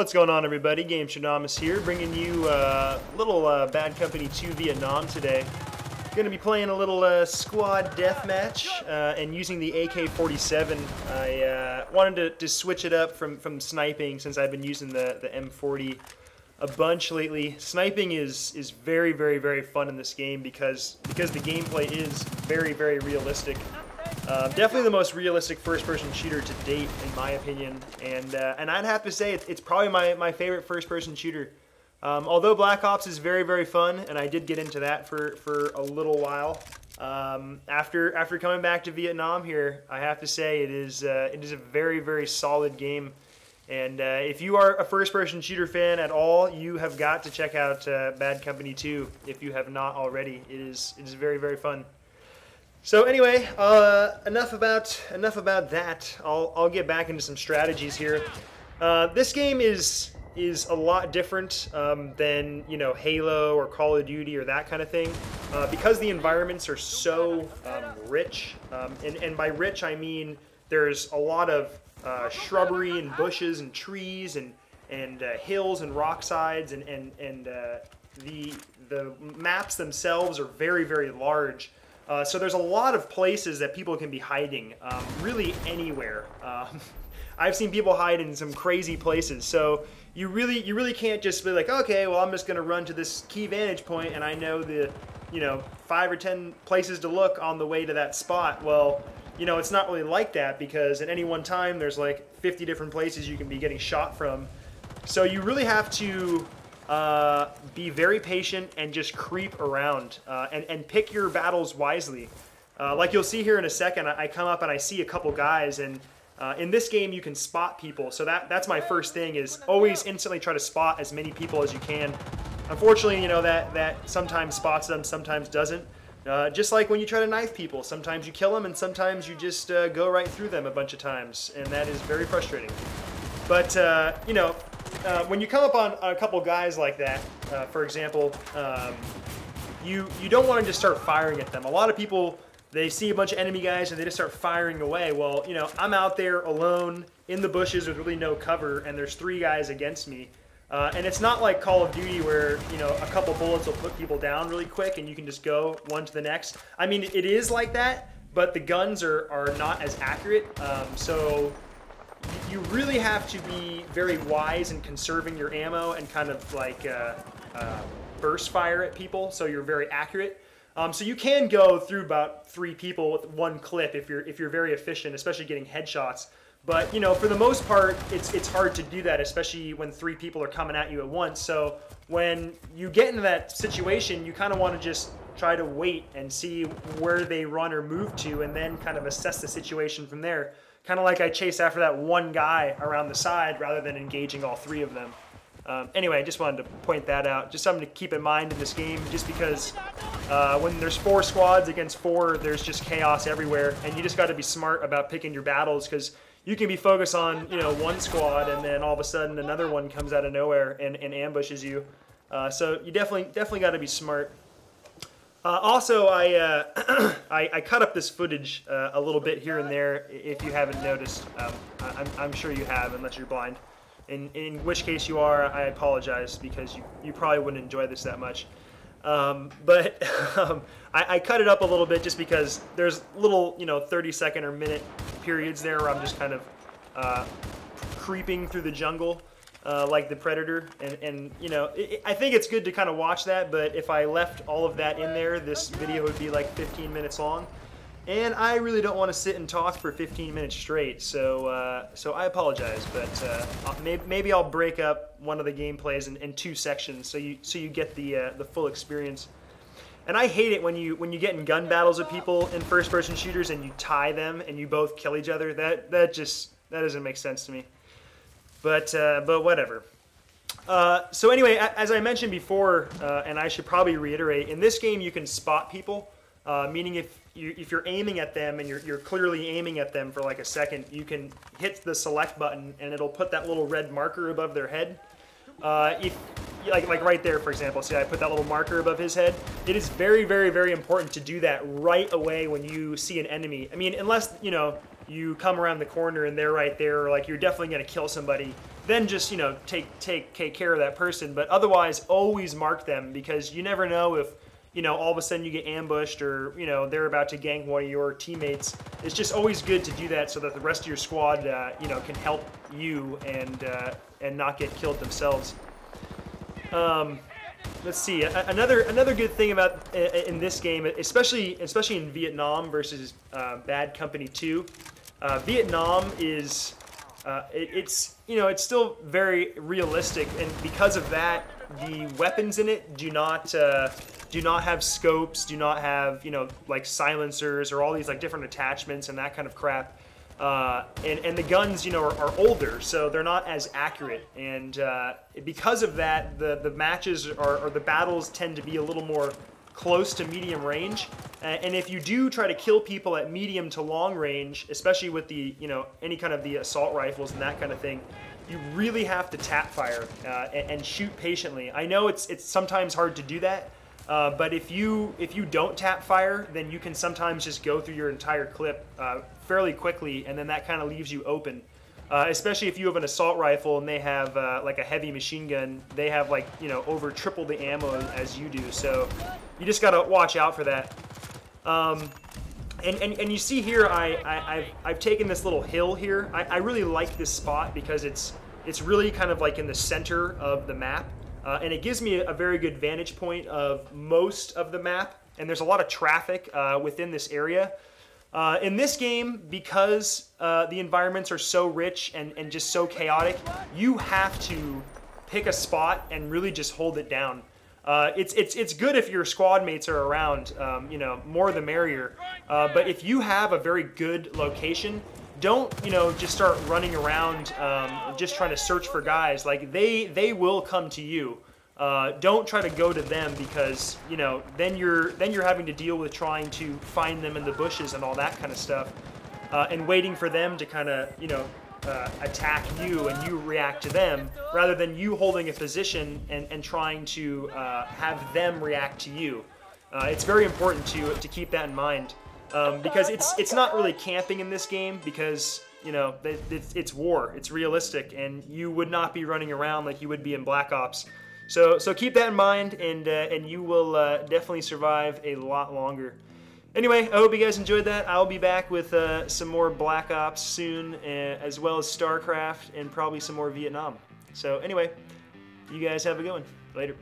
What's going on, everybody? Game Shadamas here, bringing you a little Bad Company 2 Vietnam today. Going to be playing a little squad deathmatch and using the AK-47. I wanted to switch it up from sniping since I've been using the M40 a bunch lately. Sniping is very, very, very fun in this game because the gameplay is very, very realistic. Definitely the most realistic first-person shooter to date, in my opinion, and I'd have to say it's probably my favorite first-person shooter. Although Black Ops is very, very fun, and I did get into that for a little while. After coming back to Vietnam here, I have to say it is a very, very solid game. And if you are a first-person shooter fan at all, you have got to check out Bad Company 2 if you have not already. It is very, very fun. So anyway, enough about that. I'll get back into some strategies here. This game is a lot different than, you know, Halo or Call of Duty or that kind of thing, because the environments are so rich. And by rich I mean there's a lot of shrubbery and bushes and trees and hills and rock sides, and the maps themselves are very, very large. So there's a lot of places that people can be hiding, really anywhere. I've seen people hide in some crazy places. So you really can't just be like, okay, well, I'm just going to run to this key vantage point and I know the, 5 or 10 places to look on the way to that spot. Well, it's not really like that, because at any one time there's like 50 different places you can be getting shot from. So you really have to be very patient and just creep around and pick your battles wisely. Like you'll see here in a second, I come up and I see a couple guys, and in this game you can spot people. So that's my first thing, is always instantly try to spot as many people as you can. Unfortunately, that sometimes spots them, sometimes doesn't. Just like when you try to knife people, sometimes you kill them and sometimes you just go right through them a bunch of times, and that is very frustrating. But when you come up on a couple guys like that, for example, you don't want to just start firing at them. A lot of people, they see a bunch of enemy guys and they just start firing away. Well, I'm out there alone in the bushes with really no cover, and there's 3 guys against me. And it's not like Call of Duty where, a couple bullets will put people down really quick and you can just go one to the next. I mean, it is like that, but the guns are not as accurate. So you really have to be very wise in conserving your ammo and kind of like burst fire at people, so you're very accurate. So you can go through about 3 people with one clip if you're very efficient, especially getting headshots. But for the most part, it's hard to do that, especially when 3 people are coming at you at once. So when you get into that situation, you kind of want to just try to wait and see where they run or move to, and then kind of assess the situation from there. Kind of like I chase after that one guy around the side rather than engaging all 3 of them. Anyway, I just wanted to point that out. Just something to keep in mind in this game, just because when there's 4 squads against 4, there's just chaos everywhere, and you just got to be smart about picking your battles, because you can be focused on one squad and then all of a sudden another one comes out of nowhere and ambushes you. So you definitely got to be smart. Also, I cut up this footage a little bit here and there, if you haven't noticed. I'm sure you have, unless you're blind. In which case you are, I apologize, because you probably wouldn't enjoy this that much. But I cut it up a little bit just because there's little 30-second or minute periods there where I'm just kind of creeping through the jungle. Like the Predator, and I think it's good to kind of watch that, but if I left all of that in there, this video would be like 15 minutes long, and I really don't want to sit and talk for 15 minutes straight, so so I apologize, but maybe I'll break up one of the gameplays in 2 sections so you get the full experience. And I hate it when you get in gun battles with people in first-person shooters and you tie them and you both kill each other. That doesn't make sense to me. But whatever. So anyway, as I mentioned before, and I should probably reiterate, in this game you can spot people, meaning if you're aiming at them and you're clearly aiming at them for like a second, you can hit the select button and it'll put that little red marker above their head. Like right there, for example, see I put that little marker above his head. It is very, very, very important to do that right away when you see an enemy. I mean, unless, you come around the corner and they're right there, or like you're definitely going to kill somebody, then just, you know, take care of that person. But otherwise, always mark them, because you never know if, you know, all of a sudden you get ambushed, or, you know, they're about to gank one of your teammates. It's just always good to do that so that the rest of your squad, you know, can help you and not get killed themselves. Let's see. Another good thing about in this game, especially in Vietnam versus Bad Company 2, Vietnam is it's, you know, it's still very realistic, and because of that, the weapons in it do not have scopes, do not have, you know, like silencers or all these like different attachments and that kind of crap. And the guns, you know, are older, so they're not as accurate, and because of that, the matches or the battles tend to be a little more close to medium range. And if you do try to kill people at medium to long range, especially with the, you know, any kind of the assault rifles and that kind of thing, you really have to tap fire and shoot patiently. I know it's sometimes hard to do that. But if you don't tap fire, then you can sometimes just go through your entire clip fairly quickly, and then that kind of leaves you open. Especially if you have an assault rifle and they have like a heavy machine gun, they have, like, you know, over triple the ammo as you do. So you just gotta watch out for that. And you see here, I've taken this little hill here. I really like this spot because it's really kind of like in the center of the map. And it gives me a very good vantage point of most of the map, and there's a lot of traffic within this area. In this game, because the environments are so rich and just so chaotic, you have to pick a spot and really just hold it down. It's good if your squad mates are around, you know, more the merrier. But if you have a very good location, don't, you know, just start running around just trying to search for guys. Like, they will come to you. Don't try to go to them, because, you know, then you're having to deal with trying to find them in the bushes and all that kind of stuff, and waiting for them to kind of, you know, attack you and you react to them, rather than you holding a position and trying to have them react to you. It's very important to keep that in mind. Because it's not really camping in this game, because, you know, it's war, it's realistic, and you would not be running around like you would be in Black Ops. So keep that in mind, and you will definitely survive a lot longer. Anyway, I hope you guys enjoyed that. I'll be back with some more Black Ops soon, as well as StarCraft, and probably some more Vietnam. So anyway, you guys have a good one. Later.